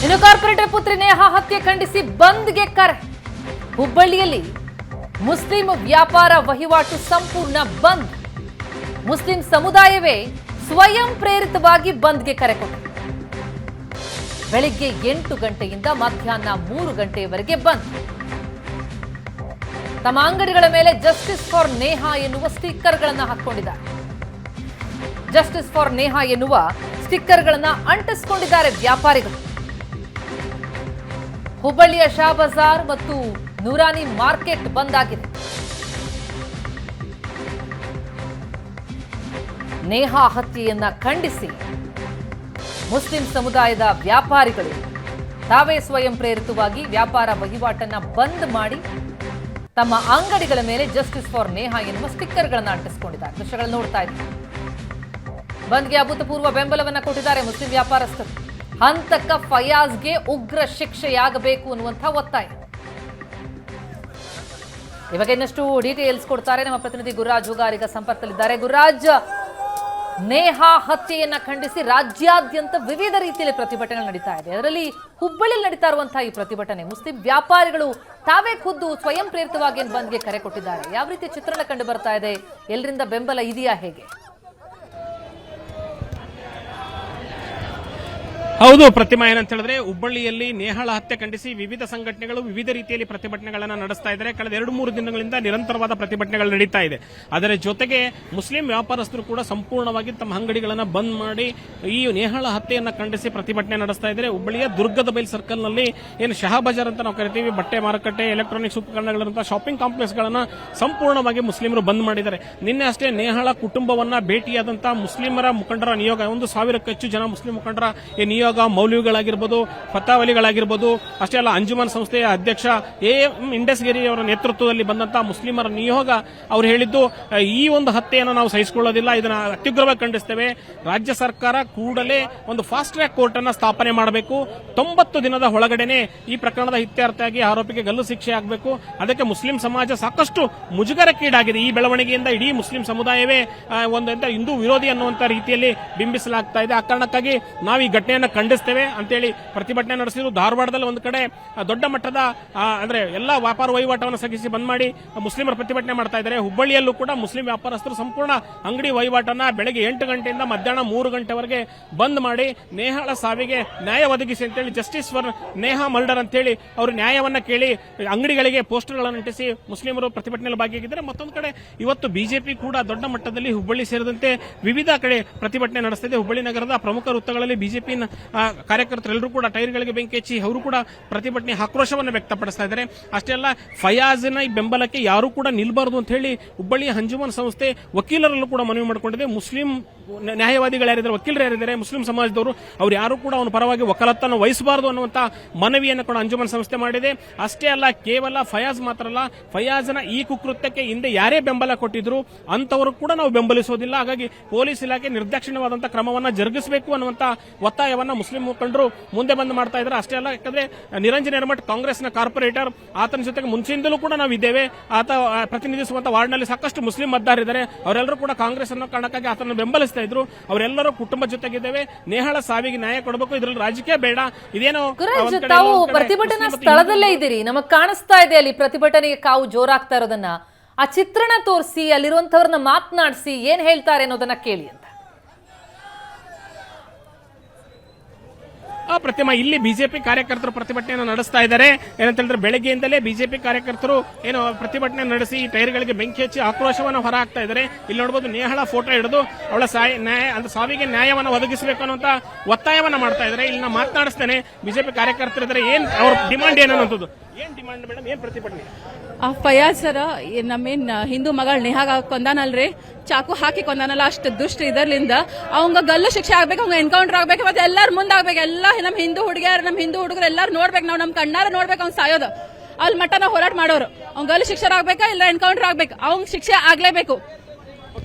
ಇನ್ನು ಕಾರ್ಪೊರೇಟರ್ ಪುತ್ರಿ ನೇಹಾ ಹತ್ಯೆ ಖಂಡಿಸಿ ಬಂದ್ಗೆ ಕರೆ. ಹುಬ್ಬಳ್ಳಿಯಲ್ಲಿ ಮುಸ್ಲಿಂ ವ್ಯಾಪಾರ ವಹಿವಾಟು ಸಂಪೂರ್ಣ ಬಂದ್. ಮುಸ್ಲಿಂ ಸಮುದಾಯವೇ ಸ್ವಯಂ ಪ್ರೇರಿತವಾಗಿ ಬಂದ್ಗೆ ಕರೆ ಕೊಟ್ಟಿದೆ. ಬೆಳಿಗ್ಗೆ 8 ಗಂಟೆಯಿಂದ ಮಧ್ಯಾಹ್ನ 3 ಗಂಟೆಯವರೆಗೆ ಬಂದ್. ತಮ್ಮ ಅಂಗಡಿಗಳ ಮೇಲೆ ಜಸ್ಟಿಸ್ ಫಾರ್ ನೇಹಾ ಎನ್ನುವ ಸ್ಟಿಕ್ಕರ್ಗಳನ್ನು ಹಾಕೊಂಡಿದ್ದಾರೆ. ಜಸ್ಟಿಸ್ ಫಾರ್ ನೇಹಾ ಎನ್ನುವ ಸ್ಟಿಕ್ಕರ್ಗಳನ್ನು ಅಂಟಿಸಿಕೊಂಡಿದ್ದಾರೆ ವ್ಯಾಪಾರಿಗಳು. ಹುಬ್ಬಳ್ಳಿಯ ಶಾ ಬಜಾರ್ ಮತ್ತು ನೂರಾನಿ ಮಾರ್ಕೆಟ್ ಬಂದ್ ಆಗಿದೆ. ನೇಹಾ ಹತ್ಯೆಯನ್ನ ಖಂಡಿಸಿ ಮುಸ್ಲಿಂ ಸಮುದಾಯದ ವ್ಯಾಪಾರಿಗಳು ತಾವೇ ಸ್ವಯಂ ಪ್ರೇರಿತವಾಗಿ ವ್ಯಾಪಾರ ವಹಿವಾಟನ್ನ ಬಂದ್ ಮಾಡಿ ತಮ್ಮ ಅಂಗಡಿಗಳ ಮೇಲೆ ಜಸ್ಟಿಸ್ ಫಾರ್ ನೇಹಾ ಎನ್ನುವ ಸ್ಟಿಕ್ಕರ್ಗಳನ್ನು ಅಂಟಿಸಿಕೊಂಡಿದ್ದಾರೆ. ದೃಶ್ಯಗಳನ್ನು ನೋಡ್ತಾ ಇದ್ದೀವಿ. ಬಂದ್ಗೆ ಅಭೂತಪೂರ್ವ ಬೆಂಬಲವನ್ನ ಕೊಟ್ಟಿದ್ದಾರೆ ಮುಸ್ಲಿಂ ವ್ಯಾಪಾರಸ್ಥರು. ಹಂತಕ ಫಯಾಜ್ಗೆ ಉಗ್ರ ಶಿಕ್ಷೆಯಾಗಬೇಕು ಅನ್ನುವಂಥ ಒತ್ತಾಯ. ಇವಾಗ ಇನ್ನಷ್ಟು ಡೀಟೇಲ್ಸ್ ಕೊಡ್ತಾರೆ ನಮ್ಮ ಪ್ರತಿನಿಧಿ ಗುರುರಾಜ್ ಹುಗಾರಿಗ ಸಂಪರ್ಕದಲ್ಲಿದ್ದಾರೆ. ಗುರುರಾಜ್, ನೇಹಾ ಹತ್ಯೆಯನ್ನ ಖಂಡಿಸಿ ರಾಜ್ಯಾದ್ಯಂತ ವಿವಿಧ ರೀತಿಯಲ್ಲಿ ಪ್ರತಿಭಟನೆ ನಡೀತಾ ಇದೆ. ಅದರಲ್ಲಿ ಹುಬ್ಬಳ್ಳಿಯಲ್ಲಿ ನಡೀತಾ ಇರುವಂತಹ ಈ ಪ್ರತಿಭಟನೆ ಮುಸ್ಲಿಂ ವ್ಯಾಪಾರಿಗಳು ತಾವೇ ಖುದ್ದು ಸ್ವಯಂ ಪ್ರೇರಿತವಾಗಿ ಬಂದ್ಗೆ ಕರೆ ಕೊಟ್ಟಿದ್ದಾರೆ. ಯಾವ ರೀತಿಯ ಚಿತ್ರಣ ಕಂಡು ಬರ್ತಾ ಇದೆ? ಎಲ್ಲರಿಂದ ಬೆಂಬಲ ಇದೆಯಾ, ಹೇಗೆ? ಹೌದು ಪ್ರತಿಮಾ, ಏನಂತ ಹೇಳಿದ್ರೆ ಹುಬ್ಬಳ್ಳಿಯಲ್ಲಿ ನೇಹಾಳ ಹತ್ಯೆ ಖಂಡಿಸಿ ವಿವಿಧ ಸಂಘಟನೆಗಳು ವಿವಿಧ ರೀತಿಯಲ್ಲಿ ಪ್ರತಿಭಟನೆಗಳನ್ನು ನಡೆಸ್ತಾ ಇದ್ದಾರೆ. ಕಳೆದ 2-3 ದಿನಗಳಿಂದ ನಿರಂತರವಾದ ಪ್ರತಿಭಟನೆಗಳು ನಡೀತಾ ಇದೆ. ಅದರ ಜೊತೆಗೆ ಮುಸ್ಲಿಂ ವ್ಯಾಪಾರಸ್ಥರು ಕೂಡ ಸಂಪೂರ್ಣವಾಗಿ ತಮ್ಮ ಅಂಗಡಿಗಳನ್ನು ಬಂದ್ ಮಾಡಿ ಈ ನೇಹಾಳ ಹತ್ಯೆಯನ್ನು ಖಂಡಿಸಿ ಪ್ರತಿಭಟನೆ ನಡೆಸ್ತಾ ಇದ್ದಾರೆ. ಹುಬ್ಬಳ್ಳಿಯ ದುರ್ಗದ ಬೈಲ್ ಸರ್ಕಲ್ನಲ್ಲಿ ಏನು ಶಹಾ ಬಜಾರ್ ಅಂತ ನಾವು ಕರಿತೀವಿ, ಬಟ್ಟೆ ಮಾರುಕಟ್ಟೆ, ಎಲೆಕ್ಟ್ರಾನಿಕ್ಸ್ ಉಪಕರಣಗಳಂತಹ ಶಾಪಿಂಗ್ ಕಾಂಪ್ಲೆಕ್ಸ್ಗಳನ್ನು ಸಂಪೂರ್ಣವಾಗಿ ಮುಸ್ಲಿಮರು ಬಂದ್ ಮಾಡಿದ್ದಾರೆ. ನಿನ್ನೆ ಅಷ್ಟೇ ನೇಹಾಳ ಕುಟುಂಬವನ್ನ ಭೇಟಿಯಾದಂತಹ ಮುಸ್ಲಿಮರ ಮುಖಂಡರ ನಿಯೋಗ, 1,000ಕ್ಕೂ ಹೆಚ್ಚು ಜನ ಮುಸ್ಲಿಂ ಮುಖಂಡರ ಈ ನಿಯೋಗ, ಮೌಲ್ವಿಗಳಾಗಿರ್ಬೋದು, ಫತಾವಲಿಗಳಾಗಿರ್ಬೋದು, ಅಷ್ಟೇ ಅಲ್ಲ ಅಂಜುಮನ್ ಸಂಸ್ಥೆಯ ಅಧ್ಯಕ್ಷ ಎ.ಎಂ. ಇಂಡಸ್ಗಿರಿ ಅವರ ನೇತೃತ್ವದಲ್ಲಿ ಬಂದಂತಹ ಮುಸ್ಲಿಮರ ನಿಯೋಗ ಅವರು ಹೇಳಿದ್ದು, ಈ ಒಂದು ಹತ್ಯೆಯನ್ನು ನಾವು ಸಹಿಸಿಕೊಳ್ಳೋದಿಲ್ಲ, ಇದನ್ನು ಅತ್ಯುಗ್ರವಾಗಿ ಖಂಡಿಸ್ತೇವೆ. ರಾಜ್ಯ ಸರ್ಕಾರ ಕೂಡಲೇ ಒಂದು ಫಾಸ್ಟ್ ಟ್ರ್ಯಾಕ್ ಕೋರ್ಟ್ ಅನ್ನು ಸ್ಥಾಪನೆ ಮಾಡಬೇಕು. 90 ದಿನದ ಒಳಗಡೆನೆ ಈ ಪ್ರಕರಣದ ಇತ್ಯರ್ಥವಾಗಿ ಆರೋಪಿಗೆ ಗಲ್ಲು ಶಿಕ್ಷೆ ಆಗಬೇಕು. ಅದಕ್ಕೆ ಮುಸ್ಲಿಂ ಸಮಾಜ ಸಾಕಷ್ಟು ಮುಜುಗರಕ್ಕೀಡಾಗಿದೆ. ಈ ಬೆಳವಣಿಗೆಯಿಂದ ಇಡೀ ಮುಸ್ಲಿಂ ಸಮುದಾಯವೇ ಒಂದು ಹಿಂದೂ ವಿರೋಧಿ ಅನ್ನುವಂತ ರೀತಿಯಲ್ಲಿ ಬಿಂಬಿಸಲಾಗ್ತಾ ಇದೆ. ಆ ಕಾರಣಕ್ಕಾಗಿ ನಾವು ಈ ಘಟನೆಯನ್ನು ಖಂಡಿಸ್ತೇವೆ ಅಂತೇಳಿ ಪ್ರತಿಭಟನೆ ನಡೆಸಿದ್ರು. ಧಾರವಾಡದಲ್ಲಿ ಒಂದು ಕಡೆ ದೊಡ್ಡ ಮಟ್ಟದ ಅಂದ್ರೆ ಎಲ್ಲಾ ವ್ಯಾಪಾರ ವಹಿವಾಟವನ್ನು ಸ್ಥಗಿಸಿ ಬಂದ್ ಮಾಡಿ ಮುಸ್ಲಿಮರ ಪ್ರತಿಭಟನೆ ಮಾಡ್ತಾ ಇದ್ದಾರೆ. ಹುಬ್ಬಳ್ಳಿಯಲ್ಲೂ ಕೂಡ ಮುಸ್ಲಿಂ ವ್ಯಾಪಾರಸ್ಥರು ಸಂಪೂರ್ಣ ಅಂಗಡಿ ವಹಿವಾಟನ್ನ ಬೆಳಗ್ಗೆ 8 ಗಂಟೆಯಿಂದ ಮಧ್ಯಾಹ್ನ 3 ಗಂಟೆವರೆಗೆ ಬಂದ್ ಮಾಡಿ ನೇಹಾಳ ಸಾವಿಗೆ ನ್ಯಾಯ ಒದಗಿಸಿ ಅಂತೇಳಿ ಜಸ್ಟಿಸ್ ಫಾರ್ ನೇಹಾ ಮರ್ಡರ್ ಅಂತೇಳಿ ಅವರು ನ್ಯಾಯವನ್ನ ಕೇಳಿ ಅಂಗಡಿಗಳಿಗೆ ಪೋಸ್ಟರ್ಗಳನ್ನು ಅಂಟಿಸಿ ಮುಸ್ಲಿಮರು ಪ್ರತಿಭಟನೆಯಲ್ಲಿ ಭಾಗಿಯಾಗಿದ್ದಾರೆ. ಮತ್ತೊಂದು ಕಡೆ ಇವತ್ತು ಬಿಜೆಪಿ ಕೂಡ ದೊಡ್ಡ ಮಟ್ಟದಲ್ಲಿ ಹುಬ್ಬಳ್ಳಿ ಸೇರಿದಂತೆ ವಿವಿಧ ಕಡೆ ಪ್ರತಿಭಟನೆ ನಡೆಸ್ತಿದೆ. ಹುಬ್ಬಳ್ಳಿ ನಗರದ ಪ್ರಮುಖ ವೃತ್ತಗಳಲ್ಲಿ ಬಿಜೆಪಿ ಕಾರ್ಯಕರ್ತರೆಲ್ಲರೂ ಕೂಡ ಟೈರ್ಗಳಿಗೆ ಬೆಂಕಿ ಹಚ್ಚಿ ಅವರು ಕೂಡ ಪ್ರತಿಭಟನೆ ಆಕ್ರೋಶವನ್ನು ವ್ಯಕ್ತಪಡಿಸ್ತಾ ಇದ್ದಾರೆ. ಅಷ್ಟೇ ಅಲ್ಲ, ಫಯಾಜ್ನ ಈ ಬೆಂಬಲಕ್ಕೆ ಯಾರು ಕೂಡ ನಿಲ್ಬಾರದು ಅಂತ ಹೇಳಿ ಹುಬ್ಬಳ್ಳಿಯ ಅಂಜುಮನ್ ಸಂಸ್ಥೆ ವಕೀಲರಲ್ಲೂ ಕೂಡ ಮನವಿ ಮಾಡಿಕೊಂಡಿದೆ. ಮುಸ್ಲಿಂ ನ್ಯಾಯವಾದಿಗಳು ಯಾರಿದ್ದಾರೆ, ವಕೀಲರು ಯಾರಿದ್ದಾರೆ, ಮುಸ್ಲಿಂ ಸಮಾಜದವರು, ಅವ್ರು ಯಾರು ಕೂಡ ಅವನ ಪರವಾಗಿ ವಕಾಲತ್ತನ್ನು ವಹಿಸಬಾರದು ಅನ್ನುವಂತ ಮನವಿಯನ್ನು ಕೂಡ ಅಂಜುಮನ್ ಸಂಸ್ಥೆ ಮಾಡಿದೆ. ಅಷ್ಟೇ ಅಲ್ಲ, ಕೇವಲ ಫಯಾಜ್ ಮಾತ್ರ ಅಲ್ಲ, ಫಯಾಜ್ನ ಈ ಕುಕೃತ್ಯಕ್ಕೆ ಹಿಂದೆ ಯಾರೇ ಬೆಂಬಲ ಕೊಟ್ಟಿದ್ರು ಅಂತವರು ಕೂಡ ನಾವು ಬೆಂಬಲಿಸೋದಿಲ್ಲ. ಹಾಗಾಗಿ ಪೊಲೀಸ್ ಇಲಾಖೆ ನಿರ್ದಾಕ್ಷಿಣ್ಯವಾದಂತಹ ಕ್ರಮವನ್ನು ಜರುಗಿಸಬೇಕು ಅನ್ನುವಂತ ಒತ್ತಾಯವನ್ನ ಮುಸ್ಲಿಂ ಮುಖಂಡರು ಮುಂದೆ ಬಂದು ಮಾಡ್ತಾ ಇದ್ದಾರೆ. ಅಷ್ಟೇ ಅಲ್ಲ, ಯಾಕಂದ್ರೆ ನಿರಂಜನ್ ಹಿರೇಮಠ್ ಕಾಂಗ್ರೆಸ್ನ ಕಾರ್ಪೊರೇಟರ್, ಆತನ ಜೊತೆಗೆ ಮುಂಚೆಯಿಂದಲೂ ಕೂಡ ನಾವು ಇದ್ದೇವೆ. ಆತ ಪ್ರತಿನಿಧಿಸುವಂತ ವಾರ್ಡ್ನಲ್ಲಿ ಸಾಕಷ್ಟು ಮುಸ್ಲಿಂ ಮತದಾರರಿದ್ದಾರೆ. ಅವರೆಲ್ಲರೂ ಕೂಡ ಕಾಂಗ್ರೆಸ್ ಅನ್ನೋ ಕಾರಣಕ್ಕಾಗಿ ಆತನ ಬೆಂಬಲಿಸ್ತಾ ಇದ್ರು. ಅವರೆಲ್ಲರೂ ಕುಟುಂಬ ಜೊತೆಗಿದ್ದೇವೆ. ನೇಹಾಳ ಸಾವಿಗೆ ನ್ಯಾಯ ಕೊಡಬೇಕು, ಇದರಲ್ಲಿ ರಾಜಕೀಯ ಬೇಡ. ಇದೇನೋ ತಾವು ಪ್ರತಿಭಟನಾ ಸ್ಥಳದಲ್ಲೇ ಇದ್ದೀರಿ, ನಮಗ್ ಕಾಣಿಸ್ತಾ ಇದೆ ಅಲ್ಲಿ ಪ್ರತಿಭಟನೆಗೆ ಕಾವು ಜೋರಾಗ್ತಾ ಇರೋದನ್ನ. ಆ ಚಿತ್ರಣ ತೋರಿಸಿ ಅಲ್ಲಿರುವಂತವ್ರನ್ನ ಮಾತನಾಡಿಸಿ ಏನ್ ಹೇಳ್ತಾರೆ ಅನ್ನೋದನ್ನ ಕೇಳಿ ಅಂತ. ಪ್ರತಿಮಾ, ಇಲ್ಲಿ ಬಿಜೆಪಿ ಕಾರ್ಯಕರ್ತರು ಪ್ರತಿಭಟನೆಯನ್ನು ನಡೆಸ್ತಾ ಇದ್ದಾರೆ. ಏನಂತ ಹೇಳಿದ್ರೆ ಬೆಳಗ್ಗೆಯಿಂದಲೇ ಬಿಜೆಪಿ ಕಾರ್ಯಕರ್ತರು ಏನು ಪ್ರತಿಭಟನೆ ನಡೆಸಿ ಟೈರ್ಗಳಿಗೆ ಬೆಂಕಿ ಹಚ್ಚಿ ಆಕ್ರೋಶವನ್ನು ಹೊರಹಾಕ್ತಾ ಇದ್ದಾರೆ. ಇಲ್ಲಿ ನೋಡಬಹುದು, ನೇಹಾಳ ಫೋಟೋ ಹಿಡಿದು ಅವಳ ಸಾವಿಗೆ ನ್ಯಾಯವನ್ನು ಒದಗಿಸಬೇಕು ಅನ್ನುವಂತ ಒತ್ತಾಯವನ್ನ ಮಾಡ್ತಾ ಇದ್ದಾರೆ. ಇಲ್ಲಿ ನಾವು ಮಾತನಾಡಿಸ್ತೇನೆ, ಬಿಜೆಪಿ ಕಾರ್ಯಕರ್ತರು ಇದ್ದಾರೆ. ಏನ್ ಅವ್ರ ಡಿಮಾಂಡ್ ಏನನ್ನೋದು? ಏನ್ ಡಿಮಾಂಡ್ ಮೇಡಮ್, ಏನ್ ಪ್ರತಿಭಟನೆ? ಆ ಫಯಾಜ್ ಸರ ನಮ್ಮೇನ್ ಹಿಂದೂ ಮಗಳ ನೇಹಾಗ ಕೊಂದಾನಲ್ರಿ, ಚಾಕು ಹಾಕಿ ಕೊಂದಾನಲ್ಲ, ಅಷ್ಟು ದುಷ್ಟ ಇದರ್ಲಿಂದ ಅವಂಗ ಗಲ್ಲು ಶಿಕ್ಷೆ ಆಗ್ಬೇಕು, ಅವಂಗ ಎನ್ಕೌಂಟರ್ ಆಗ್ಬೇಕು. ಮತ್ತೆ ಎಲ್ಲಾರು ಮುಂದಾಗ್ಬೇಕು. ಎಲ್ಲ ನಮ್ ಹಿಂದೂ ಹುಡುಗಿಯರು, ನಮ್ ಹಿಂದೂ ಹುಡುಗರು ಎಲ್ಲಾರು ನೋಡ್ಬೇಕು. ನಾವು ನಮ್ ಕಣ್ಣಾರ ನೋಡ್ಬೇಕು ಅವ್ನ್ ಸಾಯೋದು. ಅಲ್ಲಿ ಮಟ್ಟ ನಾವು ಹೋರಾಟ ಮಾಡೋರು. ಅವ್ನ ಗಲ್ಲು ಶಿಕ್ಷೆ ಆಗ್ಬೇಕಾ ಇಲ್ಲ ಎನ್ಕೌಂಟರ್ ಆಗ್ಬೇಕು, ಅವ್ನ್ ಶಿಕ್ಷೆ ಆಗ್ಲೇಬೇಕು.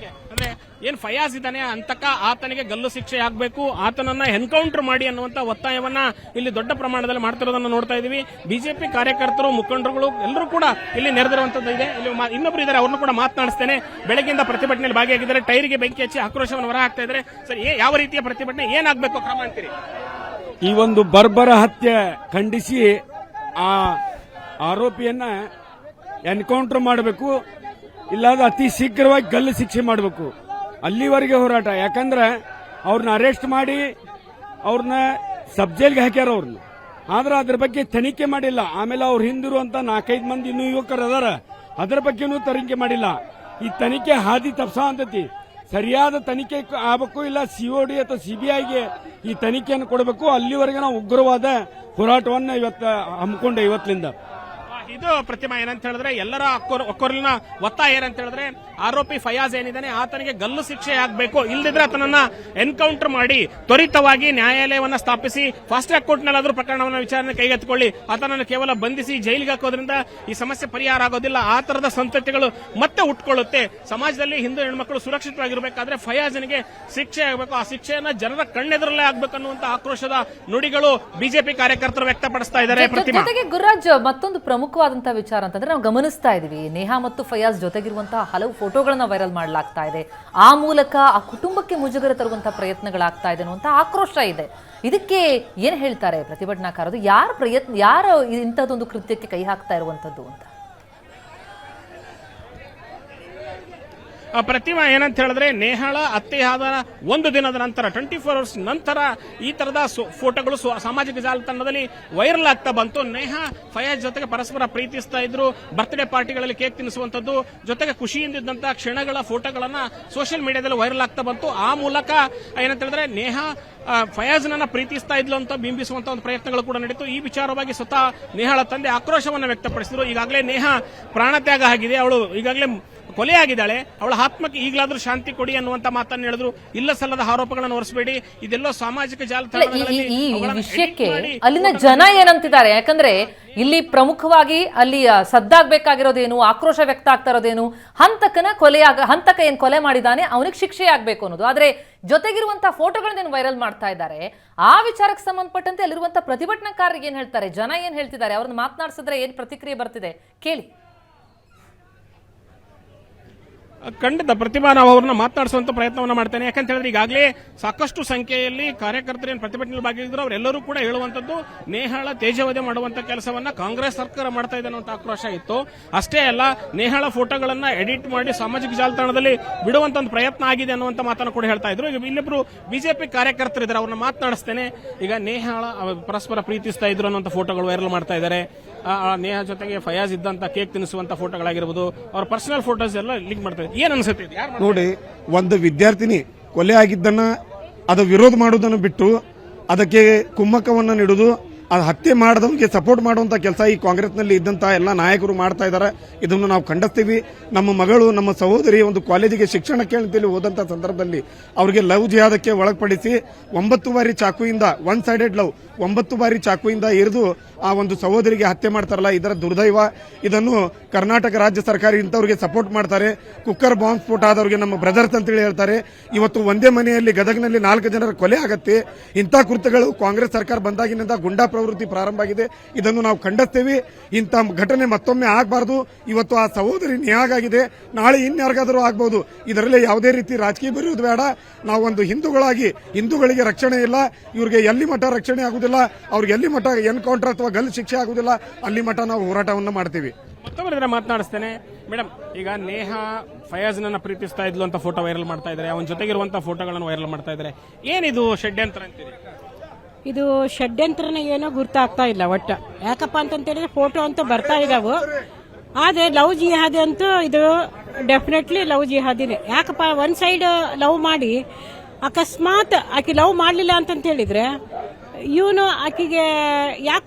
ಏನ್ ಫಯಾಜ್ ಇದ್ದಾನೆ ಅಂತಕ ಆತನಿಗೆ ಗಲ್ಲು ಶಿಕ್ಷೆ ಆಗಬೇಕು, ಆತನನ್ನ ಎನ್ಕೌಂಟರ್ ಮಾಡಿ ಅನ್ನುವಂತ ಒತ್ತಾಯವನ್ನ ಇಲ್ಲಿ ದೊಡ್ಡ ಪ್ರಮಾಣದಲ್ಲಿ ಮಾಡ್ತಿರೋದನ್ನ ನೋಡ್ತಾ ಇದೀವಿ. ಬಿಜೆಪಿ ಕಾರ್ಯಕರ್ತರು, ಮುಖಂಡರುಗಳು ಎಲ್ಲರೂ ಕೂಡ ಇಲ್ಲಿ ನೆರೆದಿರುವಂತದ್ದು ಇದೆ. ಇಲ್ಲಿ ಇನ್ನೊಬ್ರು ಇದ್ದಾರೆ, ಅವ್ರನ್ನು ಕೂಡ ಮಾತನಾಡಿಸ್ತೇನೆ. ಬೆಳಗ್ಗೆಯಿಂದ ಪ್ರತಿಭಟನೆಯಲ್ಲಿ ಭಾಗಿಯಾಗಿದ್ದಾರೆ. ಟೈರಿಗೆ ಬೆಂಕಿ ಹಚ್ಚಿ ಆಕ್ರೋಶವನ್ನು ಹೊರ ಹಾಕ್ತಾ ಇದ್ದಾರೆ. ಸರ್, ಯಾವ ರೀತಿಯ ಪ್ರತಿಭಟನೆ, ಏನಾಗಬೇಕು ಕ್ರಮ ಅಂತೀರಿ? ಈ ಒಂದು ಬರ್ಬರ ಹತ್ಯೆ ಖಂಡಿಸಿ ಆ ಆರೋಪಿಯನ್ನ ಎನ್ಕೌಂಟರ್ ಮಾಡಬೇಕು, ಇಲ್ಲಾದ ಅತಿ ಶೀಘ್ರವಾಗಿ ಗಲ್ಲು ಶಿಕ್ಷೆ ಮಾಡಬೇಕು. ಅಲ್ಲಿವರೆಗೆ ಹೋರಾಟ. ಯಾಕಂದ್ರೆ ಅವ್ರನ್ನ ಅರೆಸ್ಟ್ ಮಾಡಿ ಅವ್ರನ್ನ ಸಬ್ ಜೈಲ್ಗೆ ಹಾಕ್ಯಾರ ಅವ್ರನ್ನ. ಆದ್ರೆ ಅದ್ರ ಬಗ್ಗೆ ತನಿಖೆ ಮಾಡಿಲ್ಲ. ಆಮೇಲೆ ಅವ್ರ ಹಿಂದಿರುವಂತ 4-5 ಮಂದಿ ಇನ್ನೂ ಯುವಕರು ಅದಾರ, ಅದ್ರ ಬಗ್ಗೆನೂ ತನಿಖೆ ಮಾಡಿಲ್ಲ. ಈ ತನಿಖೆ ಹಾದಿ ತಪ್ಸ ಅಂತತಿ. ಸರಿಯಾದ ತನಿಖೆ ಆಗಬೇಕು, ಇಲ್ಲ COD ಅಥವಾ CBIಗೆ ಈ ತನಿಖೆಯನ್ನು ಕೊಡಬೇಕು. ಅಲ್ಲಿವರೆಗೆ ನಾವು ಉಗ್ರವಾದ ಹೋರಾಟವನ್ನು ಇವತ್ತು ಹಮ್ಮಿಕೊಂಡೆ ಇವತ್ತಿನಿಂದ. ಇದು ಪ್ರತಿಮಾ ಏನಂತ ಹೇಳಿದ್ರೆ ಎಲ್ಲರ ಒಕ್ಕೊರಲಿನ ಒತ್ತಾಯ ಏನಂತ ಹೇಳಿದ್ರೆ ಆರೋಪಿ ಫಯಾಜ್ ಏನಿದ್ದಾನೆ ಆತನಿಗೆ ಗಲ್ಲು ಶಿಕ್ಷೆ ಆಗಬೇಕು, ಇಲ್ಲದಿದ್ರೆ ಆತನನ್ನ ಎನ್ಕೌಂಟರ್ ಮಾಡಿ ತ್ವರಿತವಾಗಿ ನ್ಯಾಯಾಲಯವನ್ನ ಸ್ಥಾಪಿಸಿ ಫಾಸ್ಟ್ ಟ್ರ್ಯಾಕ್ ಕೋರ್ಟ್ನಲ್ಲಾದ್ರೂ ಪ್ರಕರಣವನ್ನು ವಿಚಾರಣೆ ಕೈಗೆತ್ತಿಕೊಳ್ಳಿ, ಆತನನ್ನು ಕೇವಲ ಬಂಧಿಸಿ ಜೈಲಿಗೆ ಹಾಕೋದ್ರಿಂದ ಈ ಸಮಸ್ಯೆ ಪರಿಹಾರ ಆಗೋದಿಲ್ಲ. ಆ ತರದ ಸಂತತಿಗಳು ಮತ್ತೆ ಹುಟ್ಕೊಳ್ಳುತ್ತೆ. ಸಮಾಜದಲ್ಲಿ ಹಿಂದೂ ಹೆಣ್ಮಕ್ಳು ಸುರಕ್ಷಿತವಾಗಿರಬೇಕಾದ್ರೆ ಫಯಾಜ್ನಿಗೆ ಶಿಕ್ಷೆ ಆಗಬೇಕು. ಆ ಶಿಕ್ಷೆಯನ್ನ ಜನರ ಕಣ್ಣೆದುರಲ್ಲೇ ಆಗ್ಬೇಕನ್ನುವಂತ ಆಕ್ರೋಶದ ನುಡಿಗಳು ಬಿಜೆಪಿ ಕಾರ್ಯಕರ್ತರು ವ್ಯಕ್ತಪಡಿಸ್ತಾ ಇದ್ದಾರೆ. ಪ್ರತಿಮಾ, ಜೊತೆಗೆ ಗುರುರಾಜ್, ಮತ್ತೊಂದು ಪ್ರಮುಖವಾದಂತಹ ವಿಚಾರ ಅಂತಂದ್ರೆ ನಾವು ಗಮನಿಸ್ತಾ ಇದೀವಿ, ನೇಹಾ ಮತ್ತು ಫಯಾಜ್ ಜೊತೆಗಿರುವಂತಹ ಹಲವು ಫೋಟೋಗಳನ್ನ ವೈರಲ್ ಮಾಡಲಾಗ್ತಾ ಇದೆ. ಆ ಮೂಲಕ ಆ ಕುಟುಂಬಕ್ಕೆ ಮುಜುಗರ ತರುವಂತಹ ಪ್ರಯತ್ನಗಳಾಗ್ತಾ ಇದೆ ಅನ್ನುವಂತ ಆಕ್ರೋಶ ಇದೆ. ಇದಕ್ಕೆ ಏನ್ ಹೇಳ್ತಾರೆ ಪ್ರತಿಭಟನಾಕಾರರು? ಯಾರು ಇಂಥದ್ದೊಂದು ಕೃತ್ಯಕ್ಕೆ ಕೈ ಹಾಕ್ತಾ ಇರುವಂತದ್ದು ಅಂತ? ಪ್ರತಿಮಾ ಏನಂತ ಹೇಳಿದ್ರೆ ನೇಹಾಳ ಹತ್ಯೆಯಾದ ಒಂದು ದಿನದ ನಂತರ 24 ಅವರ್ಸ್ ನಂತರ ಈ ತರದ ಫೋಟೋಗಳು ಸಾಮಾಜಿಕ ಜಾಲತಾಣದಲ್ಲಿ ವೈರಲ್ ಆಗ್ತಾ ಬಂತು. ನೇಹಾ ಫಯಾಜ್ ಜೊತೆಗೆ ಪರಸ್ಪರ ಪ್ರೀತಿಸ್ತಾ ಇದ್ರು, ಬರ್ತ್ಡೇ ಪಾರ್ಟಿಗಳಲ್ಲಿ ಕೇಕ್ ತಿನ್ನಿಸುವಂತದ್ದು, ಜೊತೆಗೆ ಖುಷಿಯಿಂದಿದ್ದಂತಹ ಕ್ಷಣಗಳ ಫೋಟೋಗಳನ್ನ ಸೋಷಿಯಲ್ ಮೀಡಿಯಾದಲ್ಲಿ ವೈರಲ್ ಆಗ್ತಾ ಬಂತು. ಆ ಮೂಲಕ ಏನಂತ ಹೇಳಿದ್ರೆ ನೇಹಾ ಫಯಾಜ್ನನ್ನ ಪ್ರೀತಿಸ್ತಾ ಇದ್ಲು ಅಂತ ಬಿಂಬಿಸುವಂತ ಒಂದು ಪ್ರಯತ್ನಗಳು ಕೂಡ ನಡೀತು. ಈ ವಿಚಾರವಾಗಿ ಸ್ವತಃ ನೇಹಾಳ ತಂದೆ ಆಕ್ರೋಶವನ್ನು ವ್ಯಕ್ತಪಡಿಸಿದ್ರು. ಈಗಾಗಲೇ ನೇಹಾ ಪ್ರಾಣತ್ಯಾಗ ಆಗಿದೆ, ಅವಳು ಈಗಾಗಲೇ ಕೊಲೆಯಾಗಿದ್ದಾಳೆ, ಅವಳ ಆತ್ಮಕ್ಕೆ ಈಗಲಾದ್ರೂ ಶಾಂತಿ ಕೊಡಿ ಅನ್ನುವಂತ ಮಾತನ್ನು ಹೇಳಿದ್ರು. ಇಲ್ಲ ಸಲ್ಲದ ಆರೋಪಗಳನ್ನು ಹೊರಿಸಬೇಡಿ, ಇದೆಲ್ಲೋ ಸಾಮಾಜಿಕ ಜಾಲತಾಣಗಳಲ್ಲಿ ಈ ವಿಷಯಕ್ಕೆ ಅಲ್ಲಿನ ಜನ ಏನಂತಿದ್ದಾರೆ? ಯಾಕಂದ್ರೆ ಇಲ್ಲಿ ಪ್ರಮುಖವಾಗಿ ಅಲ್ಲಿ ಸದ್ದಾಗಬೇಕಾಗಿರೋದೇನು, ಆಕ್ರೋಶ ವ್ಯಕ್ತ ಆಗ್ತಾ ಇರೋದೇನು, ಹಂತಕ ಏನ್ ಕೊಲೆ ಮಾಡಿದಾನೆ ಅವನಿಗೆ ಶಿಕ್ಷೆ ಆಗ್ಬೇಕು ಅನ್ನೋದು. ಆದ್ರೆ ಜೊತೆಗಿರುವಂತಹ ಫೋಟೋಗಳನ್ನ ವೈರಲ್ ಮಾಡ್ತಾ ಇದ್ದಾರೆ. ಆ ವಿಚಾರಕ್ಕೆ ಸಂಬಂಧಪಟ್ಟಂತೆ ಅಲ್ಲಿರುವಂತಹ ಪ್ರತಿಭಟನಾಕಾರರಿಗೆ ಏನ್ ಹೇಳ್ತಾರೆ, ಜನ ಏನ್ ಹೇಳ್ತಿದ್ದಾರೆ, ಅವ್ರನ್ನ ಮಾತನಾಡಿಸಿದ್ರೆ ಏನ್ ಪ್ರತಿಕ್ರಿಯೆ ಬರ್ತಿದೆ ಕೇಳಿ. ಖಂಡಿತ ಪ್ರತಿಭಾ, ನಾವು ಅವ್ರನ್ನ ಮಾತನಾಡಿಸುವಂತ ಪ್ರಯತ್ನವನ್ನ ಮಾಡ್ತೇನೆ. ಯಾಕಂತ ಹೇಳಿದ್ರೆ ಈಗಾಗಲೇ ಸಾಕಷ್ಟು ಸಂಖ್ಯೆಯಲ್ಲಿ ಕಾರ್ಯಕರ್ತರು ಏನು ಪ್ರತಿಭಟನೆಯಲ್ಲಿ ಭಾಗಿಯಾಗಿದ್ರು ಅವರೆಲ್ಲರೂ ಕೂಡ ಹೇಳುವಂತದ್ದು ನೇಹಾಳ ತೇಜವಧೆ ಮಾಡುವಂತ ಕೆಲಸವನ್ನ ಕಾಂಗ್ರೆಸ್ ಸರ್ಕಾರ ಮಾಡ್ತಾ ಇದೆ ಅನ್ನುವಂತ ಆಕ್ರೋಶ ಇತ್ತು. ಅಷ್ಟೇ ಅಲ್ಲ, ನೇಹಾಳ ಫೋಟೋಗಳನ್ನ ಎಡಿಟ್ ಮಾಡಿ ಸಾಮಾಜಿಕ ಜಾಲತಾಣದಲ್ಲಿ ಬಿಡುವಂತ ಒಂದು ಪ್ರಯತ್ನ ಆಗಿದೆ ಅನ್ನುವಂತ ಮಾತನ್ನು ಕೂಡ ಹೇಳ್ತಾ ಇದ್ರು. ಈಗ ಇಲ್ಲಿಬ್ರು ಬಿಜೆಪಿ ಕಾರ್ಯಕರ್ತರು ಇದ್ದಾರೆ, ಅವ್ರನ್ನ ಮಾತನಾಡಿಸ್ತೇನೆ. ಈಗ ನೇಹಾಳ ಪರಸ್ಪರ ಪ್ರೀತಿಸ್ತಾ ಇದ್ರು ಅನ್ನುವಂತ ಫೋಟೋಗಳು ವೈರಲ್ ಮಾಡ್ತಾ ಇದ್ದಾರೆ. ನೇಹಾ ಜೊತೆಗೆ ಫಯಾಜ್ ಇದ್ದಂತ ಕೇಕ್ ತಿನ್ನಿಸುವಂತ ಫೋಟೋಗಳಾಗಿರ್ಬೋದು, ಅವ್ರ ಪರ್ಸನಲ್ ಫೋಟೋಸ್ ಎಲ್ಲ ಲಿಂಕ್ ಮಾಡ್ತಾರೆ. ಏನ್ ಅನ್ಸುತ್ತೆ ನೋಡಿ? ಒಂದು ವಿದ್ಯಾರ್ಥಿನಿ ಕೊಲೆ ಆಗಿದ್ದನ್ನ ಅದು ವಿರೋಧ ಮಾಡೋದನ್ನು ಬಿಟ್ಟು ಅದಕ್ಕೆ ಕುಮ್ಮಕ್ಕವನ್ನ ನೀಡುವುದು, ಅದು ಹತ್ಯೆ ಮಾಡಿದವರಿಗೆ ಸಪೋರ್ಟ್ ಮಾಡುವಂತ ಕೆಲಸ ಈ ಕಾಂಗ್ರೆಸ್ನಲ್ಲಿ ಇದ್ದಂತ ಎಲ್ಲ ನಾಯಕರು ಮಾಡ್ತಾ ಇದ್ದಾರೆ. ಇದನ್ನು ನಾವು ಖಂಡಿಸ್ತೀವಿ. ನಮ್ಮ ಮಗಳು, ನಮ್ಮ ಸಹೋದರಿ ಒಂದು ಕಾಲೇಜಿಗೆ ಶಿಕ್ಷಣ ಕೇಂದ್ರದಲ್ಲಿ ಹೋದಂತ ಸಂದರ್ಭದಲ್ಲಿ ಅವರಿಗೆ ಲವ್ ಜಿಹಾದಕ್ಕೆ ಒಳಪಡಿಸಿ 9 ಬಾರಿ ಚಾಕುಯಿಂದ, ಒನ್ ಸೈಡೆಡ್ ಲವ್, 9 ಬಾರಿ ಚಾಕುಯಿಂದ ಇರಿದು ಆ ಒಂದು ಸಹೋದರಿಗೆ ಹತ್ಯೆ ಮಾಡ್ತಾರಲ್ಲ, ಇದರ ದುರ್ದೈವ. ಇದನ್ನು ಕರ್ನಾಟಕ ರಾಜ್ಯ ಸರ್ಕಾರ ಇಂಥವ್ರಿಗೆ ಸಪೋರ್ಟ್ ಮಾಡ್ತಾರೆ. ಕುಕ್ಕರ್ ಬಾಂಬ್ ಸ್ಫೋಟ ಆದವರಿಗೆ ನಮ್ಮ ಬ್ರದರ್ಸ್ ಅಂತೇಳಿ ಹೇಳ್ತಾರೆ. ಇವತ್ತು ಒಂದೇ ಮನೆಯಲ್ಲಿ ಗದಗನಲ್ಲಿ 4 ಜನರ ಕೊಲೆ ಆಗತ್ತೆ. ಇಂಥ ಕೃತ್ಯಗಳು ಕಾಂಗ್ರೆಸ್ ಸರ್ಕಾರ ಬಂದಾಗಿನಿಂದ ಗುಂಡಾ ಪ್ರವೃತ್ತಿ ಪ್ರಾರಂಭ ಆಗಿದೆ. ಇದನ್ನು ನಾವು ಖಂಡಿಸ್ತೀವಿ. ಇಂಥ ಘಟನೆ ಮತ್ತೊಮ್ಮೆ ಆಗಬಾರದು. ಇವತ್ತು ಆ ಸಹೋದರಿ ನ್ಯಾಯಾಗಿದೆ, ನಾಳೆ ಇನ್ಯಾರಿಗಾದರೂ ಆಗಬಹುದು. ಇದರಲ್ಲಿ ಯಾವುದೇ ರೀತಿ ರಾಜಕೀಯ ಬರೆಯುವುದು ಬೇಡ. ನಾವು ಒಂದು ಹಿಂದೂಗಳಾಗಿ ಹಿಂದೂಗಳಿಗೆ ರಕ್ಷಣೆ ಇಲ್ಲ, ಇವ್ರಿಗೆ ಎಲ್ಲಿ ಮಠ ರಕ್ಷಣೆ ಆಗುದಿಲ್ಲ, ಅವ್ರಿಗೆ ಎಲ್ಲಿ ಮಠ ಎನ್ಕೌಂಟರ್ ಅಥವಾ ಗಲ್ಲು ಶಿಕ್ಷೆ ಆಗುದಿಲ್ಲ, ಅಲ್ಲಿ ಮಠ ನಾವು ಹೋರಾಟವನ್ನು ಮಾಡ್ತೀವಿ. ಮತ್ತೊಬ್ಬರ ಮಾತನಾಡಿಸ್ತೇನೆ. ಮೇಡಮ್, ಈಗ ನೇಹಾ ಫಯಾಜ್ನನ್ನ ಪ್ರೀತಿಸ್ತಾ ಇದ್ಲು ಅಂತ ಫೋಟೋ ವೈರಲ್ ಮಾಡ್ತಾ ಇದ್ದಾರೆ, ಅವನ ಜೊತೆಗಿರುವಂತಹ ಫೋಟೋಗಳನ್ನು ವೈರಲ್ ಮಾಡ್ತಾ ಇದ್ದಾರೆ. ಏನಿದು ಷಡ್ಯಂತ್ರ ಅಂತೀರಿ? ಇದು ಷಡ್ಯಂತ್ರನ ಏನೋ ಗುರ್ತಾಗ್ತಾ ಇಲ್ಲ ಒಟ್ಟ. ಯಾಕಪ್ಪ ಅಂತಂತೇಳಿದ್ರೆ ಫೋಟೋ ಅಂತ ಬರ್ತಾ ಇದಾವು, ಆದ್ರೆ ಲವ್ ಜಿಹಾದಿ ಅಂತೂ ಇದು ಡೆಫಿನೆಟ್ಲಿ ಲವ್ ಜಿಹಾದಿನೇ. ಯಾಕಪ್ಪ, ಒನ್ ಸೈಡ್ ಲವ್ ಮಾಡಿ ಅಕಸ್ಮಾತ್ ಆಕೆ ಲವ್ ಮಾಡಲಿಲ್ಲ ಅಂತಂತ ಹೇಳಿದ್ರೆ ಇವನು ಆಕೆಗೆ ಯಾಕೆ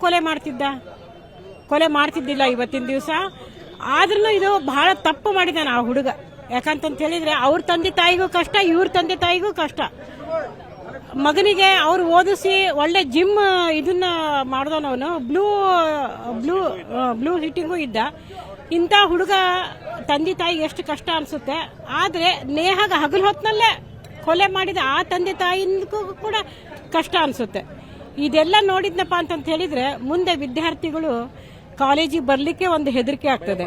ಕೊಲೆ ಮಾಡ್ತಿದ್ದಿಲ್ಲ ಇವತ್ತಿನ ದಿವಸ. ಆದ್ರೂ ಇದು ಬಹಳ ತಪ್ಪು ಮಾಡಿದಾನೆ ಆ ಹುಡುಗ. ಯಾಕಂತಂತ ಹೇಳಿದ್ರೆ ಅವ್ರ ತಂದೆ ತಾಯಿಗೂ ಕಷ್ಟ, ಇವ್ರ ತಂದೆ ತಾಯಿಗೂ ಕಷ್ಟ. ಮಗನಿಗೆ ಅವ್ರು ಓದಿಸಿ ಒಳ್ಳೆ ಜಿಮ್ ಇದನ್ನ ಮಾಡ್ದವನವನು, ಬ್ಲೂ ಹಿಟ್ಟಿಂಗು ಇದ್ದ. ಇಂಥ ಹುಡುಗ ತಂದೆ ತಾಯಿಗೆ ಎಷ್ಟು ಕಷ್ಟ ಅನ್ಸುತ್ತೆ. ಆದ್ರೆ ನೇಹಾಗ ಹಗಲು ಹೊತ್ತಿನಲ್ಲೇ ಕೊಲೆ ಮಾಡಿದ ಆ ತಂದೆ ತಾಯಿಗೂ ಕೂಡ ಕಷ್ಟ ಅನ್ಸುತ್ತೆ. ಇದೆಲ್ಲ ನೋಡಿದ್ನಪ್ಪ ಅಂತ ಹೇಳಿದ್ರೆ ಮುಂದೆ ವಿದ್ಯಾರ್ಥಿಗಳು ಕಾಲೇಜಿಗೆ ಬರಲಿಕ್ಕೆ ಒಂದು ಹೆದರಿಕೆ ಆಗ್ತದೆ,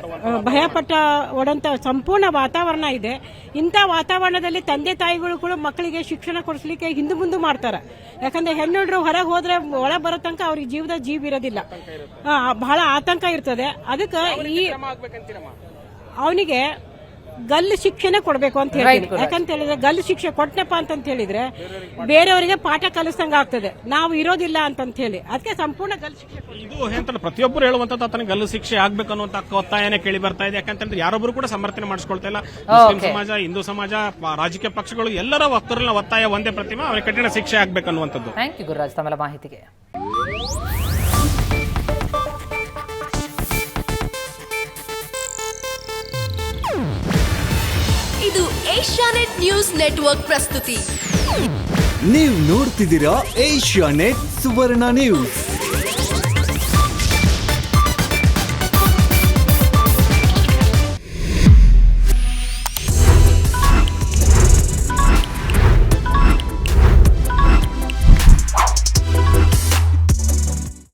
ಭಯಪಟ್ಟ ಒಡಂತ ಸಂಪೂರ್ಣ ವಾತಾವರಣ ಇದೆ. ಇಂಥ ವಾತಾವರಣದಲ್ಲಿ ತಂದೆ ತಾಯಿಗಳು ಕೂಡ ಮಕ್ಕಳಿಗೆ ಶಿಕ್ಷಣ ಕೊಡಿಸ್ಲಿಕ್ಕೆ ಹಿಂದೆ ಮುಂದೆ ಮಾಡ್ತಾರೆ. ಯಾಕಂದ್ರೆ ಹೆಣ್ಣುಡ್ರು ಹೊರಗೆ ಹೋದ್ರೆ ಒಳ ಬರೋ ತನಕ ಅವ್ರಿಗೆ ಜೀವದ ಜೀವ ಇರೋದಿಲ್ಲ, ಬಹಳ ಆತಂಕ ಇರ್ತದೆ. ಅದಕ್ಕೆ ಈ ಅವನಿಗೆ ಗಲ್ಲು ಶಿಕ್ಷೆನೆ ಕೊಡಬೇಕು ಅಂತ ಹೇಳ್ತೀನಿ. ಯಾಕಂತ ಹೇಳಿದ್ರೆ ಗಲ್ಲು ಶಿಕ್ಷೆ ಕೊಟ್ಟನಪ್ಪ ಅಂತ ಹೇಳಿದ್ರೆ ಬೇರೆಯವರಿಗೆ ಪಾಠ ಕಲಿಸ್ದಂಗ ಆಗ್ತದೆ, ನಾವು ಇರೋದಿಲ್ಲ ಅಂತ ಹೇಳಿ. ಅದಕ್ಕೆ ಸಂಪೂರ್ಣ ಗಲ್ಲು ಶಿಕ್ಷೆ ಇದು ಹೇಳ್ತಾರೆ ಪ್ರತಿಯೊಬ್ಬರು ಹೇಳುವಂತದ್ದು ಆತನಿಗೆ ಗಲ್ಲು ಶಿಕ್ಷೆ ಆಗ್ಬೇಕು ಅನ್ನುವಂತ ಒತ್ತಾಯನೇ ಕೇಳಿ ಬರ್ತಾ ಇದೆ. ಯಾಕಂತಂದ್ರೆ ಯಾರೊಬ್ಬರು ಕೂಡ ಸಮರ್ಥನೆ ಮಾಡಿಸ್ಕೊಳ್ತಾ ಇಲ್ಲ. ಮುಸ್ಲಿಂ ಸಮಾಜ, ಹಿಂದೂ ಸಮಾಜ, ರಾಜಕೀಯ ಪಕ್ಷಗಳು ಎಲ್ಲರ ಒಕ್ಕೂರಿನ ಒತ್ತಾಯ ಒಂದೇ ಪ್ರತಿಮೆ, ಅವರಿಗೆ ಕಠಿಣ ಶಿಕ್ಷೆ ಆಗ್ಬೇಕು ಅನ್ನುವಂಥದ್ದು. ಥ್ಯಾಂಕ್ ಯು ಗುರುರಾಜ್ ತಮ್ಮೆಲ್ಲ ಮಾಹಿತಿಗೆ. ಇದು ಏಷ್ಯಾನೆಟ್ ನ್ಯೂಸ್ ನೆಟ್ವರ್ಕ್ ಪ್ರಸ್ತುತಿ. ನೀವು ನೋಡ್ತಿದ್ದೀರಾ ಏಷ್ಯಾನೆಟ್ ಸುವರ್ಣ ನ್ಯೂಸ್.